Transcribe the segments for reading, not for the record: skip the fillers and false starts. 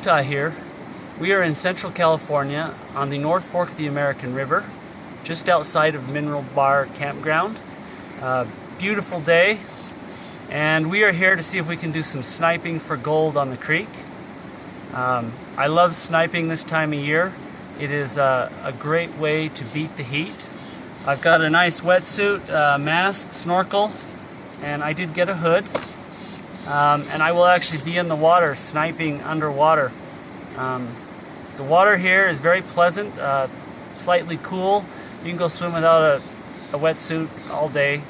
Utah here. We are in Central California on the North Fork of the American River, just outside of Mineral Bar Campground. Beautiful day, and we are here to see if we can do some sniping for gold on the creek. I love sniping this time of year. It is a great way to beat the heat. I've got a nice wetsuit, mask, snorkel, and I did get a hood. And I will actually be in the water, sniping underwater. The water here is very pleasant, slightly cool. You can go swim without a wetsuit all day,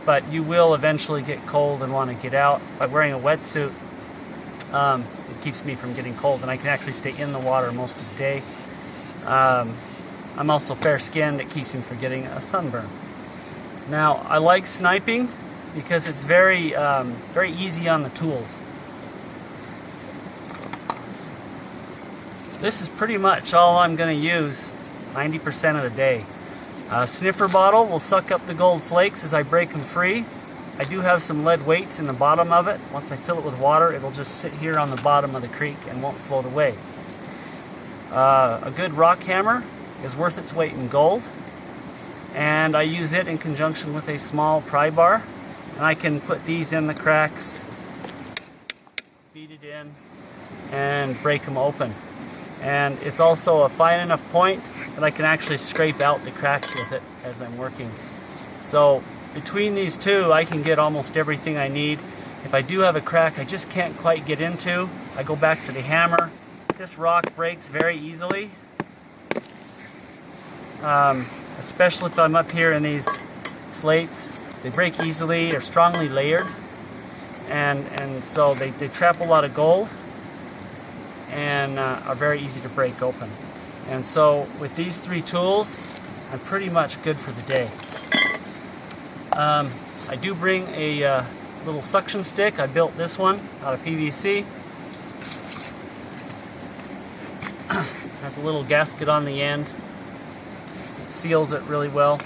but you will eventually get cold and want to get out. By wearing a wetsuit, it keeps me from getting cold, and I can actually stay in the water most of the day. I'm also fair-skinned. It keeps me from getting a sunburn. Now, I like sniping because it's very easy on the tools. This is pretty much all I'm going to use 90% of the day. A sniffer bottle will suck up the gold flakes as I break them free. I do have some lead weights in the bottom of it. Once I fill it with water, it'll just sit here on the bottom of the creek and won't float away. A good rock hammer is worth its weight in gold, and I use it in conjunction with a small pry bar. And I can put these in the cracks, beat it in, and break them open. And it's also a fine enough point that I can actually scrape out the cracks with it as I'm working. So between these two, I can get almost everything I need. If I do have a crack I just can't quite get into, I go back to the hammer. This rock breaks very easily, especially if I'm up here in these slates. They break easily, they're strongly layered, and so they trap a lot of gold and are very easy to break open. And so with these three tools, I'm pretty much good for the day. I do bring a little suction stick. I built this one out of PVC. Has a little gasket on the end. It seals it really well.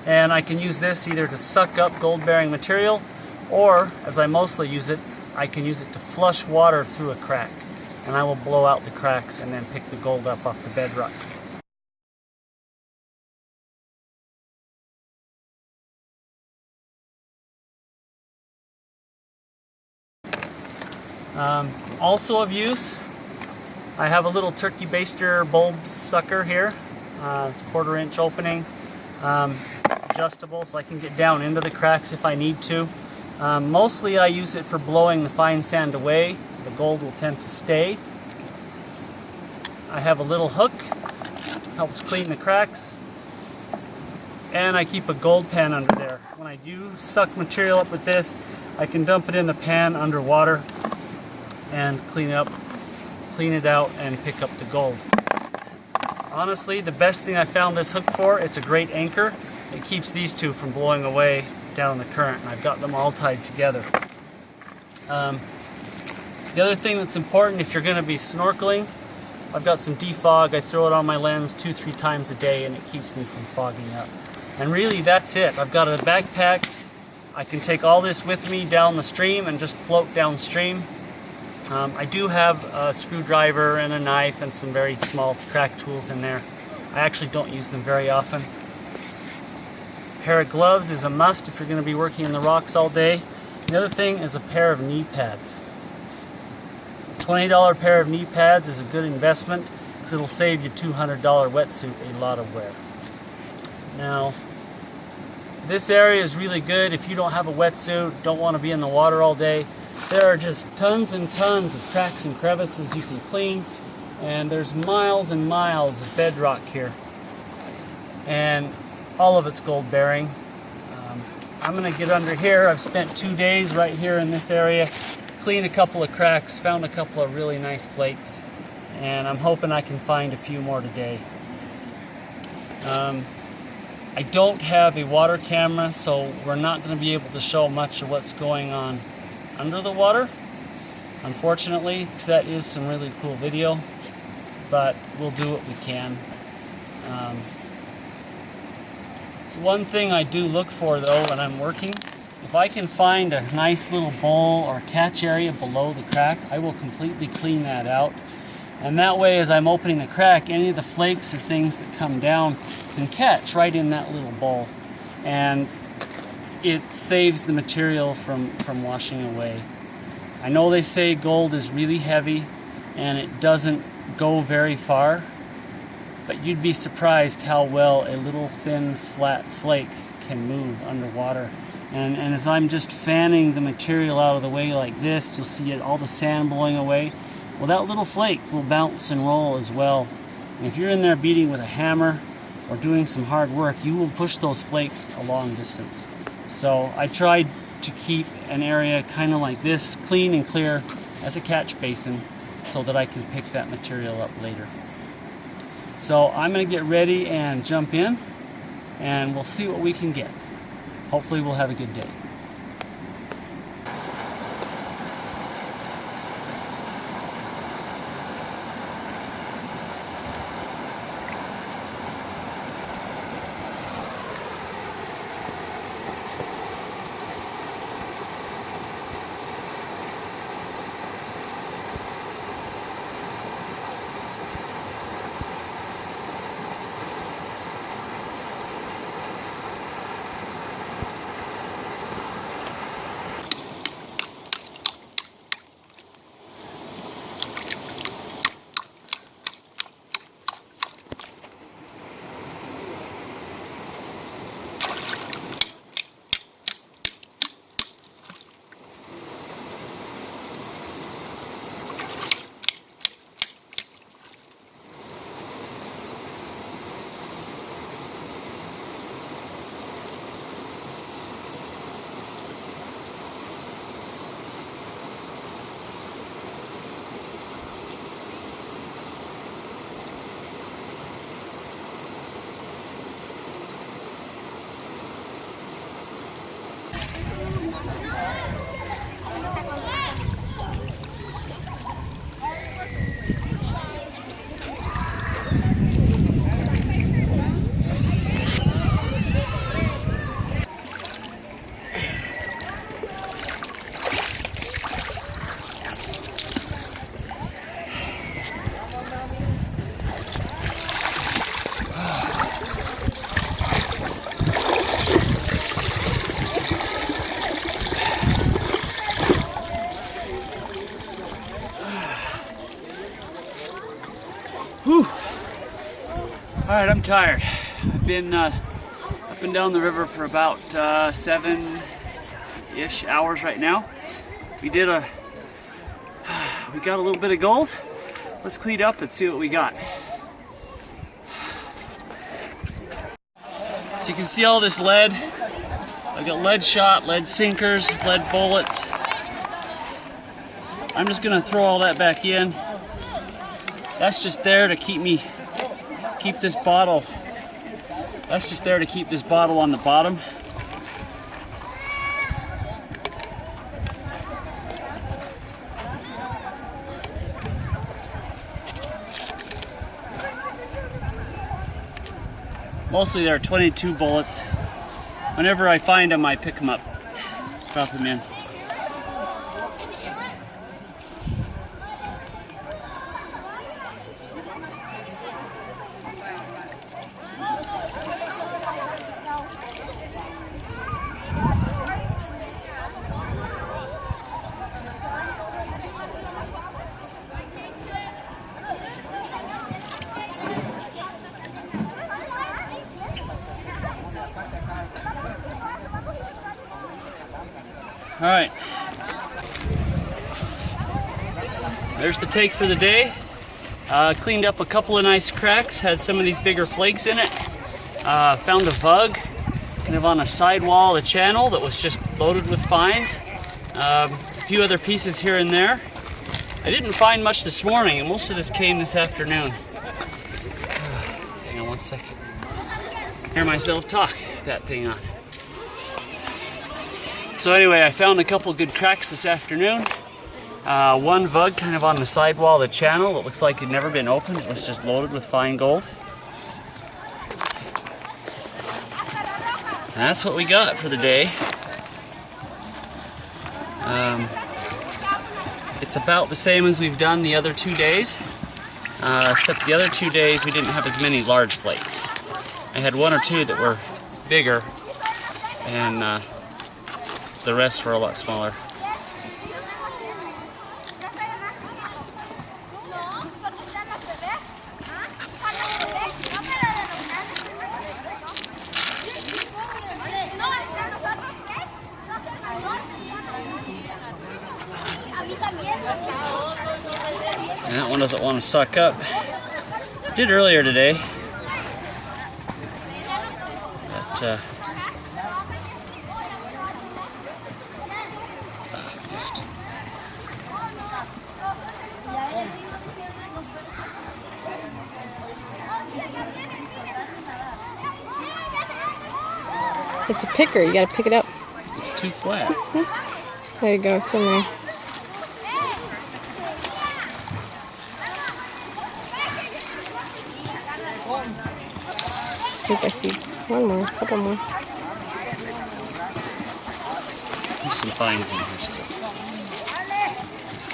And I can use this either to suck up gold-bearing material, or, as I mostly use it, I can use it to flush water through a crack. And I will blow out the cracks and then pick the gold up off the bedrock. Also of use, I have a little turkey baster bulb sucker here. It's a 1/4 inch opening. Adjustable, so I can get down into the cracks if I need to. Mostly I use it for blowing the fine sand away. The gold will tend to stay. I have a little hook, helps clean the cracks. And I keep a gold pan under there. When I do suck material up with this, I can dump it in the pan underwater and clean it out and pick up the gold. Honestly, the best thing I found this hook for, it's a great anchor. It keeps these two from blowing away down the current, and I've got them all tied together. The other thing that's important if you're going to be snorkeling, I've got some defog. I throw it on my lens 2-3 times a day, and it keeps me from fogging up. And really, that's it. I've got a backpack. I can take all this with me down the stream and just float downstream. I do have a screwdriver and a knife and some very small crack tools in there. I actually don't use them very often. A pair of gloves is a must if you're going to be working in the rocks all day. The other thing is a pair of knee pads. A $20 pair of knee pads is a good investment because it'll save you $200 wetsuit a lot of wear. Now, this area is really good if you don't have a wetsuit, don't want to be in the water all day. There are just tons and tons of cracks and crevices you can clean, and there's miles and miles of bedrock here, and all of it's gold bearing. I'm going to get under here. I've spent 2 days right here in this area, cleaned a couple of cracks, found a couple of really nice flakes, and I'm hoping I can find a few more today. I don't have a water camera, so we're not going to be able to show much of what's going on under the water, unfortunately, because that is some really cool video, but we'll do what we can. One thing I do look for, though, when I'm working if I can find a nice little bowl or catch area below the crack, I will completely clean that out. And that way, as I'm opening the crack, any of the flakes or things that come down can catch right in that little bowl. And it saves the material from washing away. I know they say gold is really heavy and it doesn't go very far, but you'd be surprised how well a little thin flat flake can move underwater. And as I'm just fanning the material out of the way like this, you'll see all the sand blowing away. Well, that little flake will bounce and roll as well. And if you're in there beating with a hammer or doing some hard work, you will push those flakes a long distance. So I tried to keep an area kind of like this, clean and clear as a catch basin, so that I can pick that material up later. So I'm going to get ready and jump in, and we'll see what we can get. Hopefully we'll have a good day. Whew. All right, I'm tired. I've been up and down the river for about 7-ish hours right now. We got a little bit of gold. Let's clean up and see what we got. So you can see all this lead. I've got lead shot, lead sinkers, lead bullets. I'm just gonna throw all that back in. That's just there to keep this bottle. That's just there to keep this bottle on the bottom. Mostly there are 22 bullets. Whenever I find them, I pick them up, drop them in. All right, there's the take for the day. Cleaned up a couple of nice cracks, had some of these bigger flakes in it. Found a vug kind of on a sidewall of the channel that was just loaded with fines. A few other pieces here and there. I didn't find much this morning, and most of this came this afternoon. Hang on one second. Hear myself talk with that thing on. So anyway, I found a couple good cracks this afternoon. One vug kind of on the sidewall of the channel that looks like it had never been opened. It was just loaded with fine gold. And that's what we got for the day. It's about the same as we've done the other 2 days, except the other 2 days we didn't have as many large flakes. I had 1 or 2 that were bigger, and the rest were a lot smaller. And that one doesn't want to suck up. Did earlier today, but missed. It's a picker. You gotta pick it up. It's too flat. There you go, somewhere. I think I see one more, a couple more. There's some fines in here still.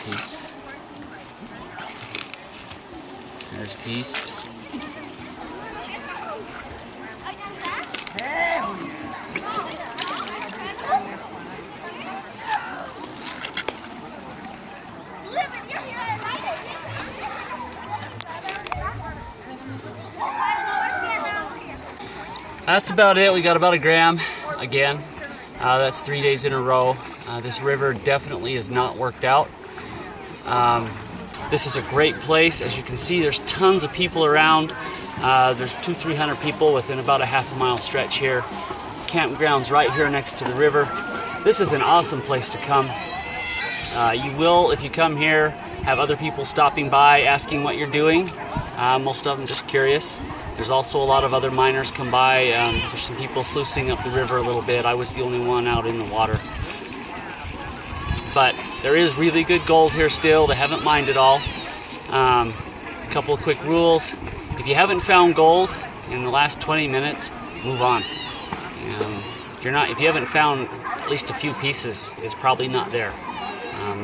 Piece. There's a piece. That's about it. We got about a gram again. That's 3 days in a row. This river definitely is not worked out. This is a great place. As you can see, there's tons of people around. There's 200-300 people within about a half a mile stretch here. Campground's right here next to the river. This is an awesome place to come. You will, if you come here, have other people stopping by asking what you're doing. Most of them just curious. There's also a lot of other miners come by. There's some people sluicing up the river a little bit. I was the only one out in the water. But there is really good gold here still. They haven't mined it all. A couple of quick rules. If you haven't found gold in the last 20 minutes, move on. If you haven't found at least a few pieces, it's probably not there.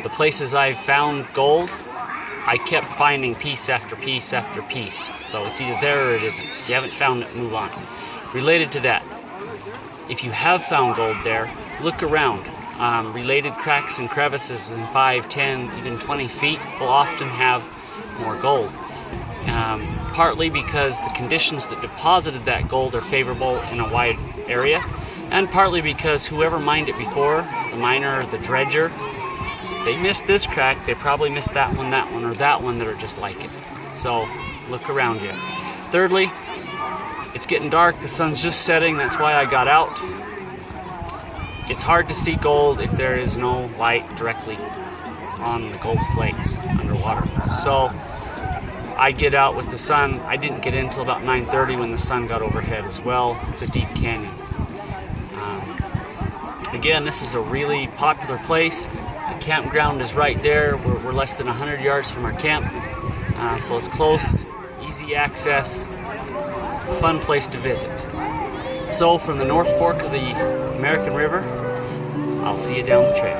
The places I've found gold, I kept finding piece after piece after piece. So it's either there or it isn't. If you haven't found it, move on. Related to that, if you have found gold there, look around. Related cracks and crevices in 5, 10, even 20 feet will often have more gold. Partly because the conditions that deposited that gold are favorable in a wide area, and partly because whoever mined it before, the miner, the dredger, they missed this crack, they probably missed that one, or that one that are just like it. So look around you. Thirdly, it's getting dark, the sun's just setting, that's why I got out. It's hard to see gold if there is no light directly on the gold flakes underwater. So I get out with the sun. I didn't get in until about 9:30 when the sun got overhead as well. It's a deep canyon. Again, this is a really popular place. The campground is right there. We're less than 100 yards from our camp. So it's close, easy access, fun place to visit. So from the North Fork of the American River, I'll see you down the trail.